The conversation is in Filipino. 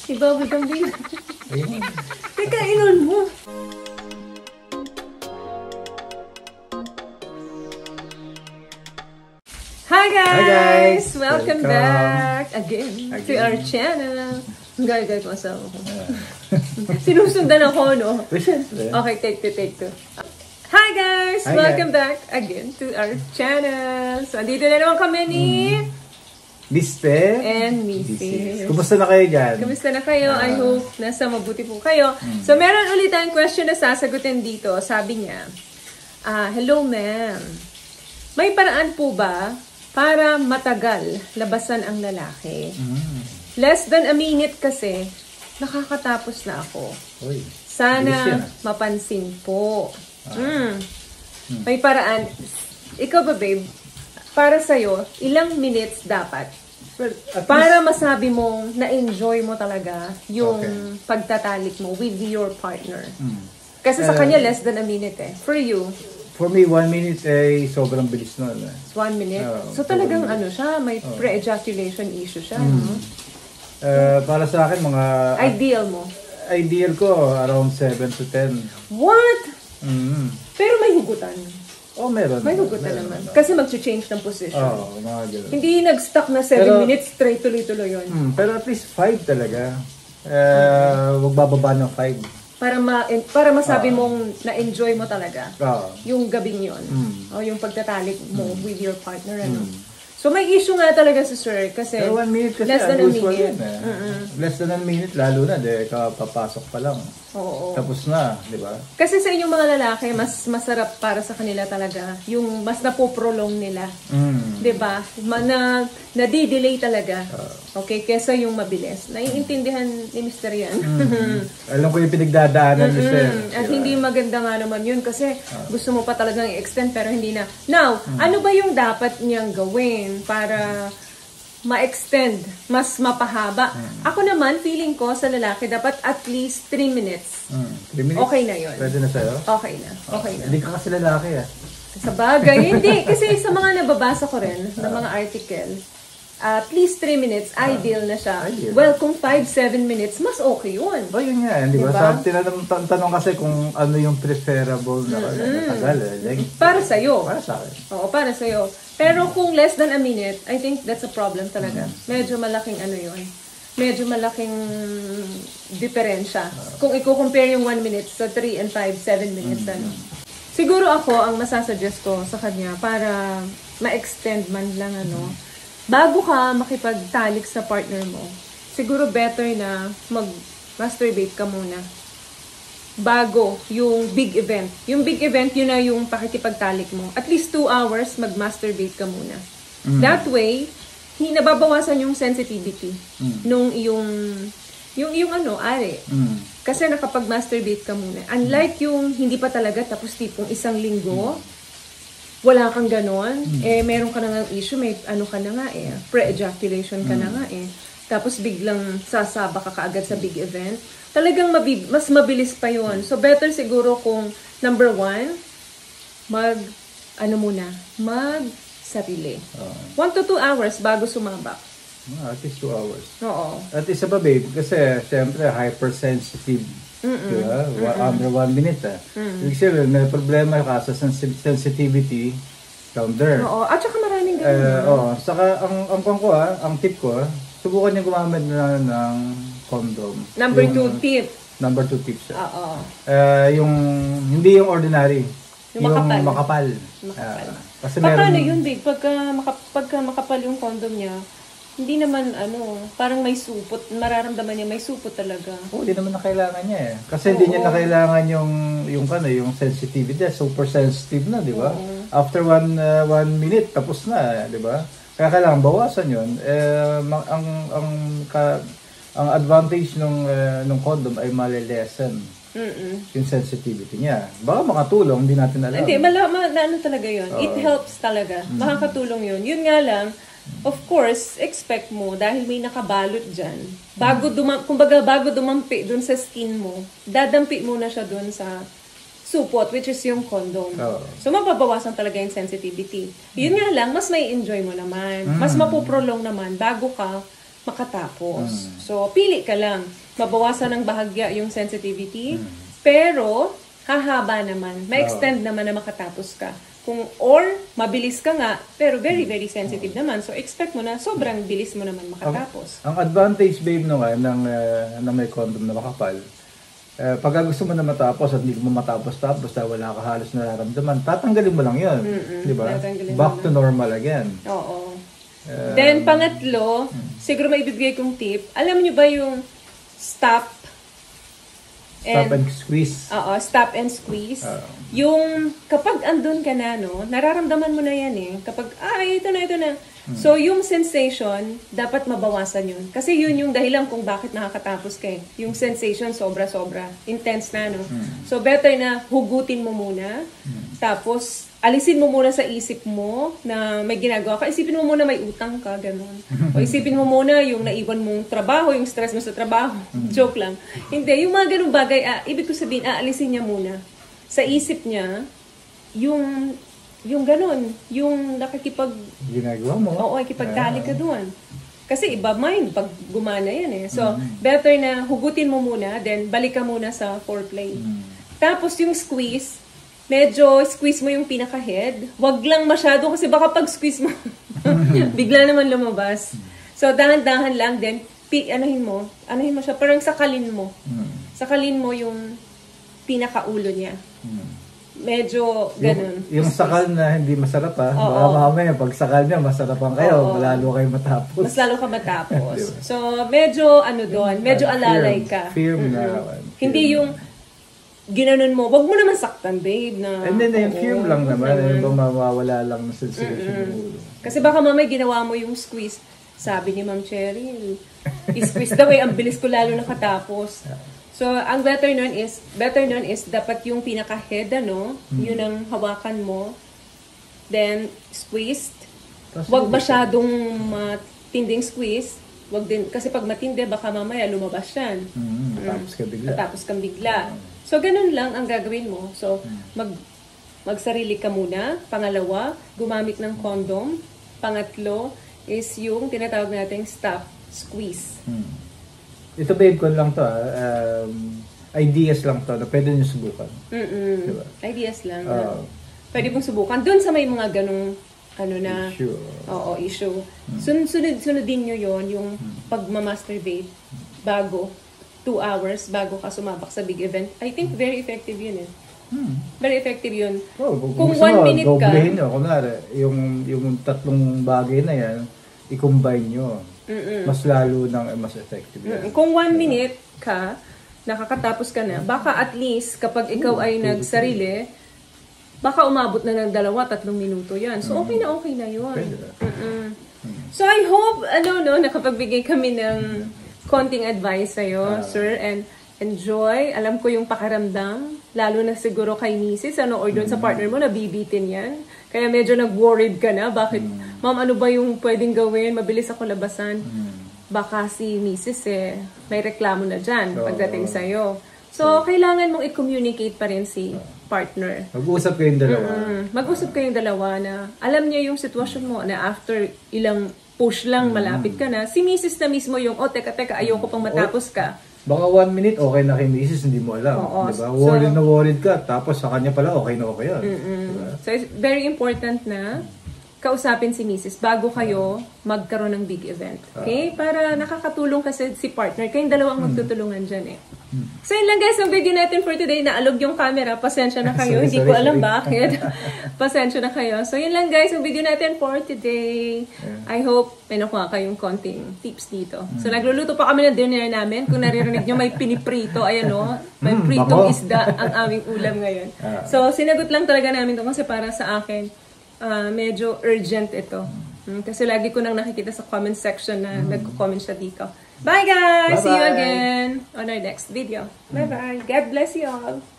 Ibabot ang din. Ayun. Teka, inon mo. Hi guys! Welcome back again to our channel. Ang gagawin ko asawa ko. Sinusundan ako, no? Okay, take two. Hi guys! Welcome back again to our channel. So, andito na naman kami ni Mr. and Mrs. Kumusta na kayo dyan? Kumusta na kayo? I hope nasa mabuti po kayo. So, meron ulit tayong question na sasagutin dito. Sabi niya, hello ma'am, may paraan po ba para matagal labasan ang lalaki? Less than a minute kasi, nakakatapos na ako. Uy, sana mapansin po. May paraan. Ikaw ba, babe? Para sa'yo, ilang minutes dapat? Para masabi mong na-enjoy mo talaga yung pagtatalik mo with your partner. Kasi sa kanya, less than a minute eh. For you? For me, 1 minute ay sobrang bilis nun. 1 minute? So talagang ano siya, may pre-ejaculation issue siya. No? Para sa akin, mga... Ideal mo? Ideal ko, around 7 to 10. What? Pero may hugutan. Oh, meron. May hugutan naman. Kasi mag-change ng position. Mga gano'n. Hindi nag-stuck na 7 minutes, straight tuloy-tuloy yun. Pero at least 5 talaga. Huwag bababa ng 5. Para masabi mong na-enjoy mo talaga yung gabing yun. O yung pagtatalik mo with your partner. Ano? So may issue nga talaga si sir kasi pero 1 minute kasi less than a minute. Less than a minute, lalo na, papasok pa lang. Oo. Tapos na, di ba? Kasi sa inyong mga lalaki, mas masarap para sa kanila talaga yung mas napoprolong nila. Di ba? Nadi-delay talaga. Okay? Kesa yung mabilis. Naiintindihan ni Mr. yan. Alam ko yung pinagdadaanan ni Sir. At hindi maganda nga naman yun kasi gusto mo pa talagang i-extend pero hindi na. Now, ano ba yung dapat niyang gawin para ma-extend, mas mapahaba? Ako naman, feeling ko sa lalaki, dapat at least 3 minutes. 3 minutes? Okay na yun. Pwede na sa'yo? Okay na. Okay na. Hindi ka kasi lalaki Sa bagay, hindi. Kasi sa mga nababasa ko rin, ng mga article, at least 3 minutes, ideal na siya. Ideal. Well, kung 5-7 minutes, mas okay yun. Yun nga, di ba? Sa tanong kasi kung ano yung preferable na tagal. Para sa'yo. Para sa akin. Oo, para sa'yo. Pero kung less than a minute, I think that's a problem talaga. Medyo malaking ano yun. Medyo malaking diferensya. Kung i-compare yung 1 minute sa 3 and 5, 7 minutes, ano. Siguro ako, ang masasuggest ko sa kanya para ma-extend man lang, ano, bago ka makipagtalik sa partner mo, siguro better na mag-masturbate ka muna. Bago yung big event. Yung big event, yun na yung pakikipagtalik mo. At least 2 hours, mag-masturbate ka muna. That way, nababawasan yung sensitivity nung yung ano, ari. Kasi nakapag-masturbate ka muna. Unlike yung hindi pa talaga, tapos tipong 1 linggo, wala kang ganon, meron ka na nga issue, may ano ka na nga pre-ejaculation ka na nga tapos biglang sasaba ka kaagad sa big event, talagang mas mabilis pa yon. So better siguro kung number 1, mag-sarili. 1 to 2 hours bago sumabak. At least 2 hours. Oo. At isa pa, babe, kasi siyempre hypersensitive. Diba? Under 1 minute. Ibig sabihin, may problema ka sa sensitivity down there. Oo. At saka maraming ganun. Saka ang tip ko, subukan niyo gumamit na ng condom. Number 2 tip. Number 2 tip siya. Oo. Hindi yung ordinary. Yung makapal. Kasi paano yun, Big? Pagka makapal yung condom niya, hindi naman, parang may supot. Mararamdaman niya may supot talaga. Hindi naman na kailangan niya Kasi hindi niya na kailangan yung sensitivity. Super sensitive na, di ba? After 1 minute, tapos na, di ba? Kaya kailangan bawasan yun. Ang advantage ng condom ay malilesen yung sensitivity niya. Baka makatulong, hindi natin alam. Hindi, ano talaga yun. It helps talaga. Makakatulong yun. Yun nga lang, of course, expect mo, dahil may nakabalot dyan, bago dumampi dun sa skin mo, dadampi muna siya dun sa supot, which is yung condom. So, mababawasan talaga yung sensitivity. Yun nga lang, mas may enjoy mo naman. Mas mapuprolong naman bago ka makatapos. So, pili ka lang. Mabawasan ng bahagya yung sensitivity, pero hahaba naman. Ma-extend naman na makatapos ka. Or, mabilis ka nga, pero very, very sensitive naman. So, expect mo na sobrang bilis mo naman makatapos. Ang advantage, babe, ng may condom na makapal, pag gusto mo na matapos at hindi mo matapos-tapos dahil wala ka halos nararamdaman, tatanggalin mo lang yun. Di ba? Back to normal again. Oo. Then, pangatlo, siguro maibibigay kong tip, alam nyo ba yung stop and squeeze? Oo, stop and squeeze. Yung, kapag andun ka na, no, nararamdaman mo na yan eh. Kapag, ito na. So, yung sensation, dapat mabawasan yun. Kasi yun yung dahilan kung bakit nakakatapos ka eh. Yung sensation, sobra-sobra. Intense na, no? So, better na hugutin mo muna. Tapos, alisin mo muna sa isip mo na may ginagawa ka. Isipin mo muna may utang ka, ganun. O isipin mo muna yung naiwan mong trabaho, yung stress mo sa trabaho. Joke lang. Hindi, yung mga ganung bagay, ibig ko sabihin, alisin niya muna. Sa isip niya, yung ganun, yung ginagawa mo. Oo, nakikipagdali ka doon. Kasi iba mind, pag gumana yan eh. So, better na hugutin mo muna, then balik ka muna sa foreplay. Tapos yung squeeze, medyo squeeze mo yung pinaka-head. Wag lang masyado kasi baka pag squeeze mo, bigla naman lumabas. So, dahan-dahan lang, then anuhin mo siya, parang sakalin mo. Sakalin mo yung pinaka-ulo niya. Medyo ganun. Yung sakal na hindi masarap ha. Baka mamaya pag sakal niya, masarapan kayo. Lalo kayo matapos. Mas lalo ka matapos. So, medyo doon, medyo alalay ka. Firm na. Hindi yung ginanon mo, wag mo naman saktan, babe. And then, yung firm lang naman. Yung mawawala lang na sensation ng ulo. Kasi baka mamaya ginawa mo yung squeeze. Sabi ni Ma'am Cheryl, i-squeeze daw ang bilis ko lalo nakatapos. So, ang better nun is dapat yung pinaka-head, yun ang hawakan mo. Then, squeezed. Wag masyadong matinding squeeze. Wag din, kasi pag matindi, baka mamaya lumabas yan. Tapos kang bigla. So, ganun lang ang gagawin mo. So, magsarili ka muna. Pangalawa, gumamit ng condom. Pangatlo is yung tinatawag nating stop, squeeze. Ito babe ko lang to ideas lang to na pwede nyo subukan. Diba? Ideas lang. Pwede mong subukan. Doon sa may mga ganong issue. Oo, issue. Sunodin nyo yon yung pagmamasturbate bago 2 hours bago ka sumabak sa big event. I think very effective yun eh. Very effective yun. Kung 1 minute ka, doblehin nyo. Kunwari, yung tatlong bagay na yan, i-combine nyo. Mas lalo mas effective yan. Kung 1 minute ka, nakakatapos ka na, baka at least kapag ikaw ay nagsarili, baka umabot na ng 2-3 minuto yan. So, okay na yun. So, I hope, nakapagbigay kami ng konting advice sa'yo, sir, and enjoy. Alam ko yung pakiramdam, lalo na siguro kay Mrs. or doon sa partner mo, nabibitin yan. Kaya medyo nag-worried ka na. Bakit, ma'am, ano ba yung pwedeng gawin? Mabilis ako labasan. Baka si Mrs. may reklamo na dyan pagdating sa'yo. So, kailangan mong i-communicate pa rin si partner. Mag-usap kayong dalawa. Mag-usap kayong dalawa na alam niya yung sitwasyon mo na after ilang push lang, malapit ka na. Si Mrs. na mismo yung, teka, ayoko pang matapos ka. Baka 1 minute, okay na kay Mrs. Hindi mo alam. Diba? Worried ka. Tapos sa kanya pala, okay na okay yan. Diba? So, it's very important na kausapin si Mrs. bago kayo magkaroon ng big event. Okay? Para nakakatulong kasi si partner. Kayong dalawang magtutulungan dyan eh. So, yun lang guys, ang video natin for today. Naalog yung camera. Pasensya na kayo. Hindi ko alam bakit. Pasensya na kayo. So, yun lang guys, ang video natin for today. I hope may nakuha kayong konting tips dito. So, nagluluto pa kami ng dinner namin. Kung naririnig nyo, may piniprito. Ayan o. May pritong isda ang aming ulam ngayon. So, sinagot lang talaga namin ito kasi para sa akin, medyo urgent ito. Kasi lagi ko nang nakikita sa comment section na nagko-comment siya dito. Bye guys! Bye-bye. See you again on our next video. Bye-bye. God bless you all.